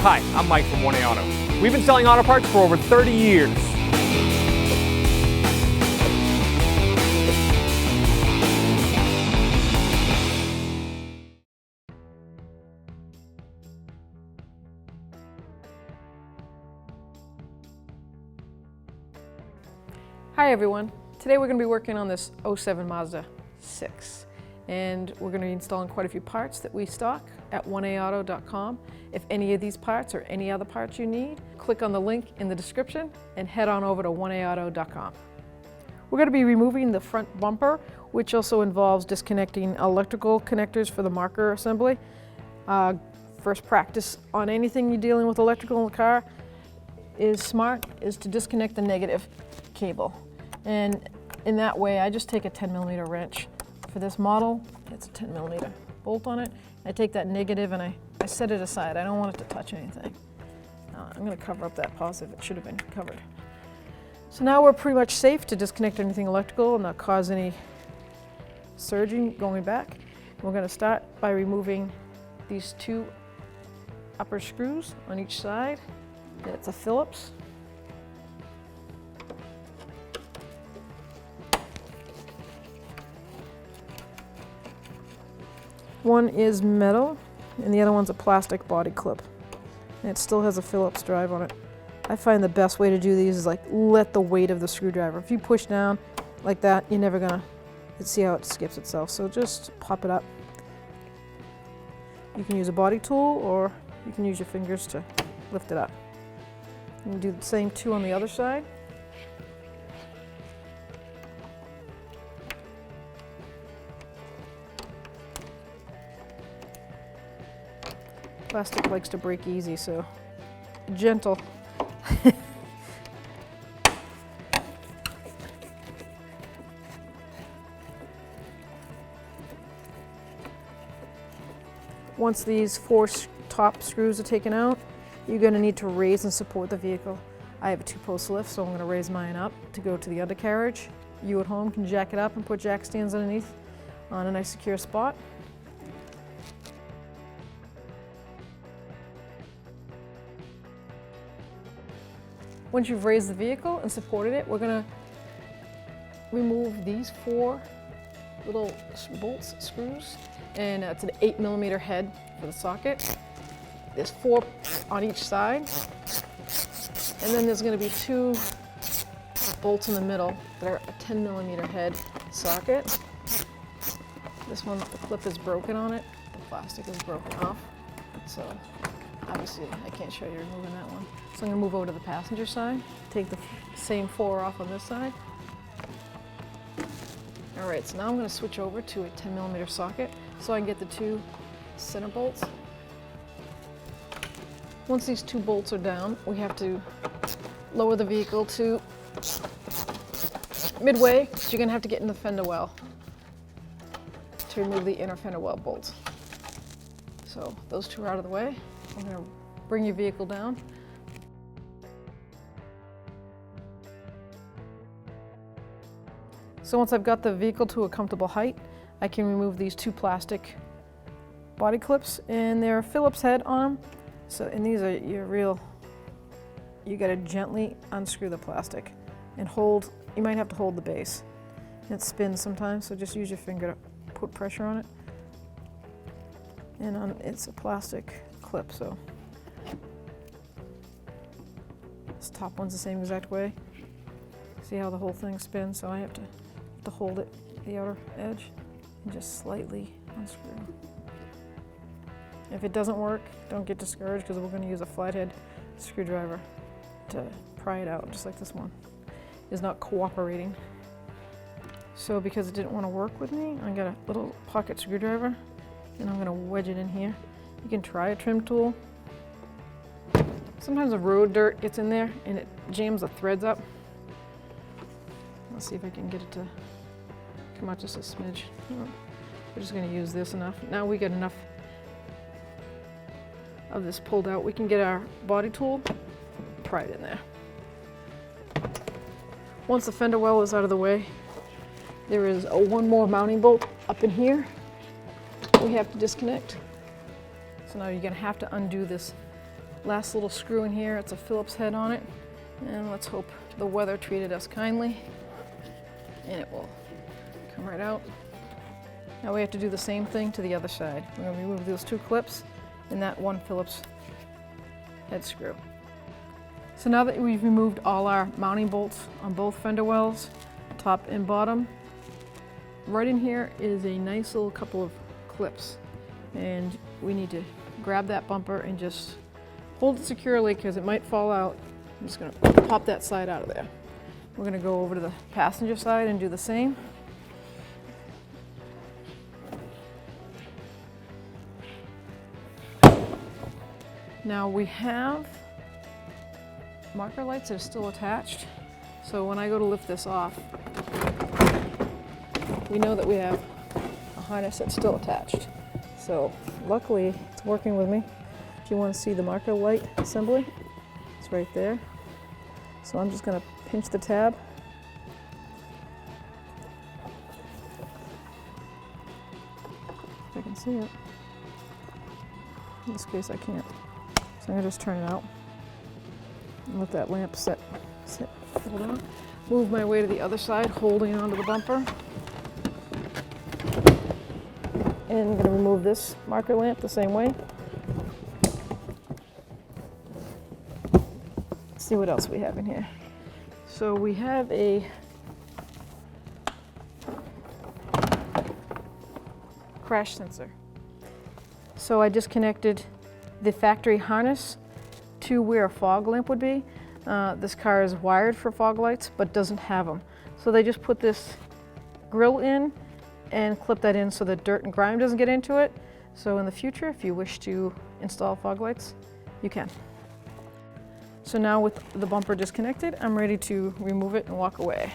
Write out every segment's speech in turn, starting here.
Hi, I'm Mike from 1A Auto. We've been selling auto parts for over 30 years. Hi everyone. Today we're going to be working on this 07 Mazda 6. And we're going to be installing quite a few parts that we stock at 1aauto.com. If any of these parts or any other parts you need, click on the link in the description and head on over to 1aauto.com. We're going to be removing the front bumper, which also involves disconnecting electrical connectors for the marker assembly. First practice on anything you're dealing with electrical in the car is to disconnect the negative cable. And in that way, I just take a 10mm wrench. For this model, it's a 10mm bolt on it. I take that negative and I set it aside. I don't want it to touch anything. I'm going to cover up that positive. It should have been covered. So now we're pretty much safe to disconnect anything electrical and not cause any surging going back. We're going to start by removing these two upper screws on each side. It's a Phillips. One is metal, and the other one's a plastic body clip. And it still has a Phillips drive on it. I find the best way to do these is like let the weight of the screwdriver. If you push down like that, you're never gonna see how it skips itself. So just pop it up. You can use a body tool or you can use your fingers to lift it up. You can do the same two on the other side. Plastic likes to break easy, so gentle. Once these four top screws are taken out, you're going to need to raise and support the vehicle. I have a 2-post lift, so I'm going to raise mine up to go to the undercarriage. You at home can jack it up and put jack stands underneath on a nice secure spot. Once you've raised the vehicle and supported it, we're going to remove these 4 little bolts, screws, and it's an 8mm head for the socket. There's 4 on each side, and then there's going to be 2 bolts in the middle that are a 10mm head socket. This one, the clip is broken on it. The plastic is broken off, so obviously I can't show you removing that one. So I'm going to move over to the passenger side, take the same 4 off on this side. All right, so now I'm going to switch over to a 10mm socket so I can get the 2 center bolts. Once these 2 bolts are down, we have to lower the vehicle to midway, so you're going to have to get in the fender well to remove the inner fender well bolts. So those 2 are out of the way. I'm going to bring your vehicle down. So once I've got the vehicle to a comfortable height, I can remove these 2 plastic body clips, and they're a Phillips head on them. So, and these are you gotta gently unscrew the plastic and hold, you might have to hold the base. It spins sometimes, so just use your finger to put pressure on it. And it's a plastic clip, so this top one's the same exact way. See how the whole thing spins? So I have to hold it, the outer edge, and just slightly unscrew. If it doesn't work, don't get discouraged, because we're going to use a flathead screwdriver to pry it out, just like this one is not cooperating. So because it didn't want to work with me, I got a little pocket screwdriver, and I'm going to wedge it in here. You can try a trim tool. Sometimes the road dirt gets in there and it jams the threads up. Let's see if I can get it to come out just a smidge. We're just going to use this enough. Now we get enough of this pulled out. We can get our body tool, pry it in there. Once the fender well is out of the way, there is one more mounting bolt up in here we have to disconnect. So now you're going to have to undo this last little screw in here, it's a Phillips head on it. And let's hope the weather treated us kindly. And it will come right out. Now we have to do the same thing to the other side. We're going to remove those 2 clips and that 1 Phillips head screw. So now that we've removed all our mounting bolts on both fender wells, top and bottom, right in here is a nice little couple of clips. And we need to grab that bumper and just hold it securely because it might fall out. I'm just going to pop that side out of there. We're going to go over to the passenger side and do the same. Now we have marker lights that are still attached. So when I go to lift this off, we know that we have a harness that's still attached. So luckily it's working with me. If you want to see the marker light assembly, it's right there. So I'm just going to pinch the tab. If I can see it. In this case I can't. So I'm going to just turn it out and let that lamp sit. Hold on. Move my way to the other side, holding onto the bumper. And I'm going to remove this marker lamp the same way. Let's see what else we have in here. So we have a crash sensor. So I disconnected the factory harness to where a fog lamp would be. This car is wired for fog lights but doesn't have them. So they just put this grill in and clip that in so that dirt and grime doesn't get into it. So in the future, if you wish to install fog lights, you can. So now with the bumper disconnected, I'm ready to remove it and walk away.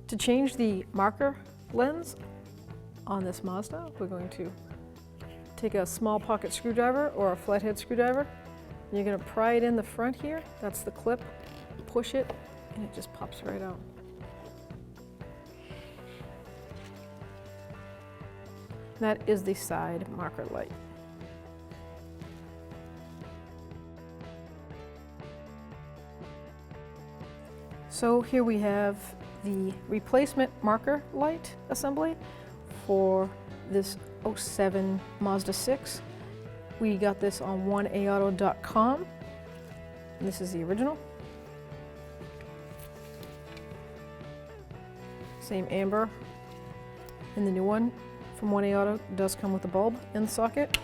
To change the marker lens on this Mazda, we're going to take a small pocket screwdriver or a flathead screwdriver. You're going to pry it in the front here. That's the clip. Push it, and it just pops right out. That is the side marker light. So here we have the replacement marker light assembly for this 07 Mazda 6. We got this on oneauto.com. This is the original. Same amber. And the new one from 1A Auto does come with a bulb in the socket.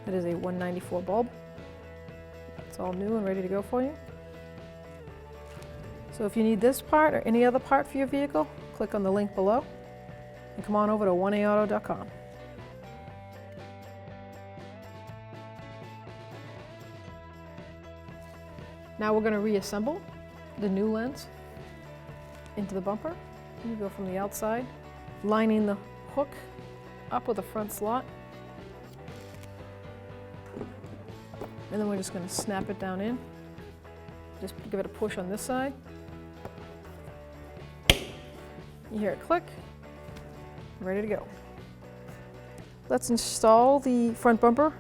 It is a 194 bulb. It's all new and ready to go for you. So if you need this part or any other part for your vehicle, click on the link below and come on over to oneauto.com. Now we're going to reassemble the new lens into the bumper. You go from the outside, lining the hook up with a front slot. And then we're just going to snap it down in. Just give it a push on this side. You hear it click. Ready to go. Let's install the front bumper.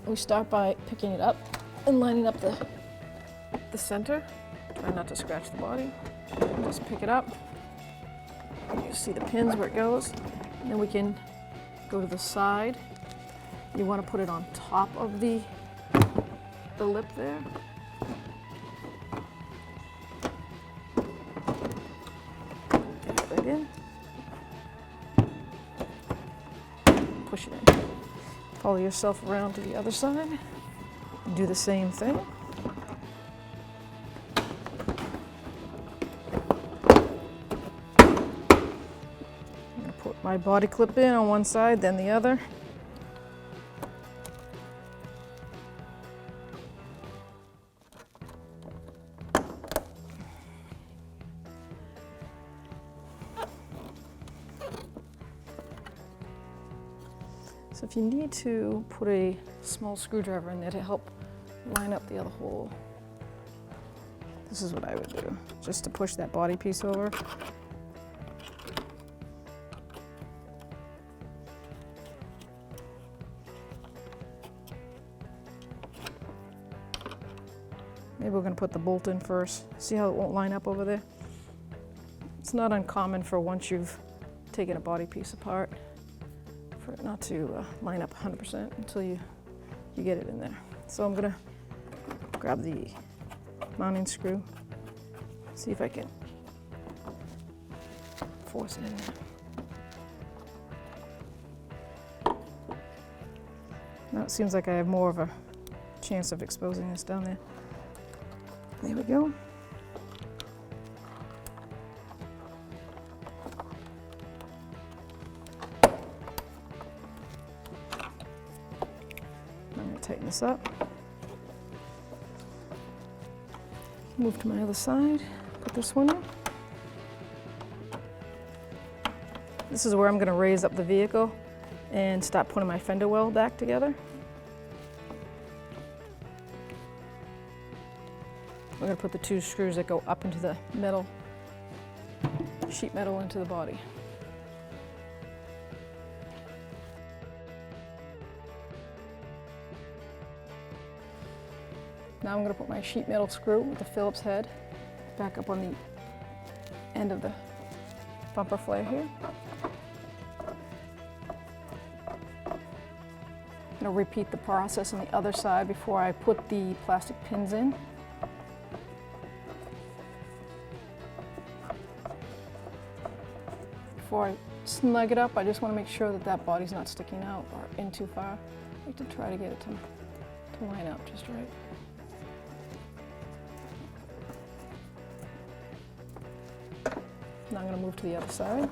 We start by picking it up and lining up the center. Try not to scratch the body. Just pick it up. You see the pins where it goes. And then we can go to the side. You want to put it on top of the lip there. Get it right in. Push it in. Follow yourself around to the other side. Do the same thing. My body clip in on one side, then the other. So if you need to put a small screwdriver in there to help line up the other hole, this is what I would do, just to push that body piece over. Maybe we're going to put the bolt in first. See how it won't line up over there? It's not uncommon for once you've taken a body piece apart for it not to line up 100% until you get it in there. So I'm going to grab the mounting screw, see if I can force it in there. Now it seems like I have more of a chance of exposing this down there. There we go. I'm going to tighten this up. Move to my other side, put this one in. This is where I'm going to raise up the vehicle and start putting my fender well back together. We're going to put the 2 screws that go up into the metal, sheet metal into the body. Now I'm going to put my sheet metal screw with the Phillips head back up on the end of the bumper flare here. I'm going to repeat the process on the other side before I put the plastic pins in. Before I snug it up, I just want to make sure that that body's not sticking out or in too far. I like to try to get it to line up just right. Now I'm going to move to the other side.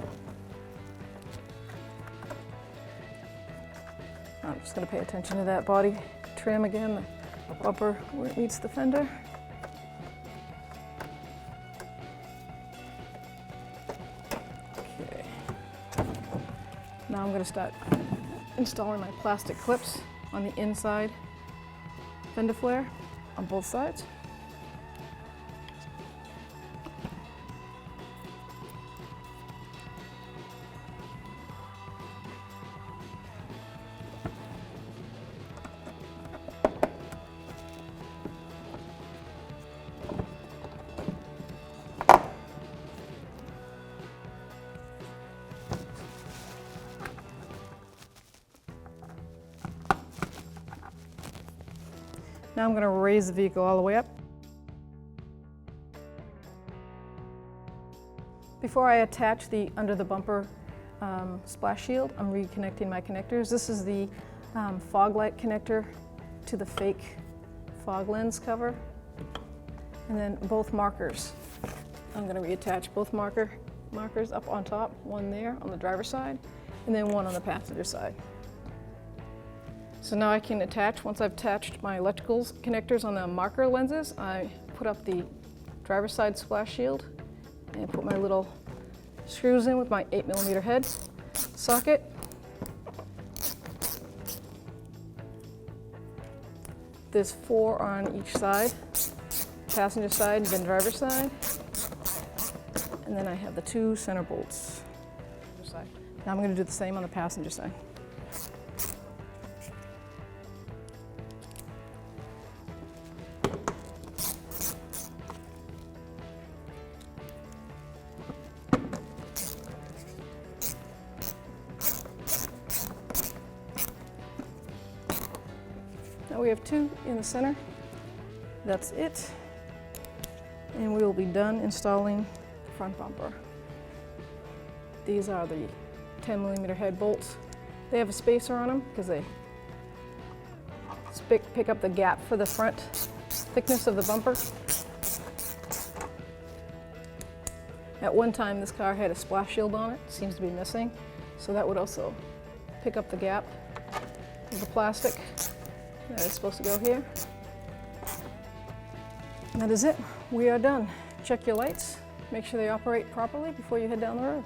I'm just going to pay attention to that body trim again, the bumper where it meets the fender. Okay. Now I'm going to start installing my plastic clips on the inside fender flare on both sides. Now I'm going to raise the vehicle all the way up. Before I attach the under the bumper splash shield, I'm reconnecting my connectors. This is the fog light connector to the fake fog lens cover. And then both markers. I'm going to reattach both markers up on top, one there on the driver's side, and then one on the passenger side. So now I can attach, once I've attached my electrical connectors on the marker lenses, I put up the driver's side splash shield and put my little screws in with my 8mm head socket. There's 4 on each side, passenger side, then driver's side. And then I have the 2 center bolts. Now I'm going to do the same on the passenger side. Now we have 2 in the center. That's it. And we will be done installing the front bumper. These are the 10mm head bolts. They have a spacer on them because they pick up the gap for the front thickness of the bumper. At one time this car had a splash shield on it, seems to be missing, so that would also pick up the gap of the plastic that is supposed to go here. And that is it. We are done. Check your lights, make sure they operate properly before you head down the road.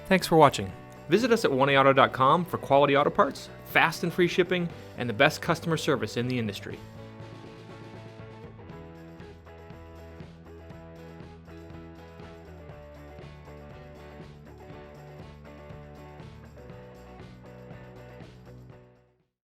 Thanks for watching. Visit us at oneauto.com for quality auto parts, fast and free shipping, and the best customer service in the industry.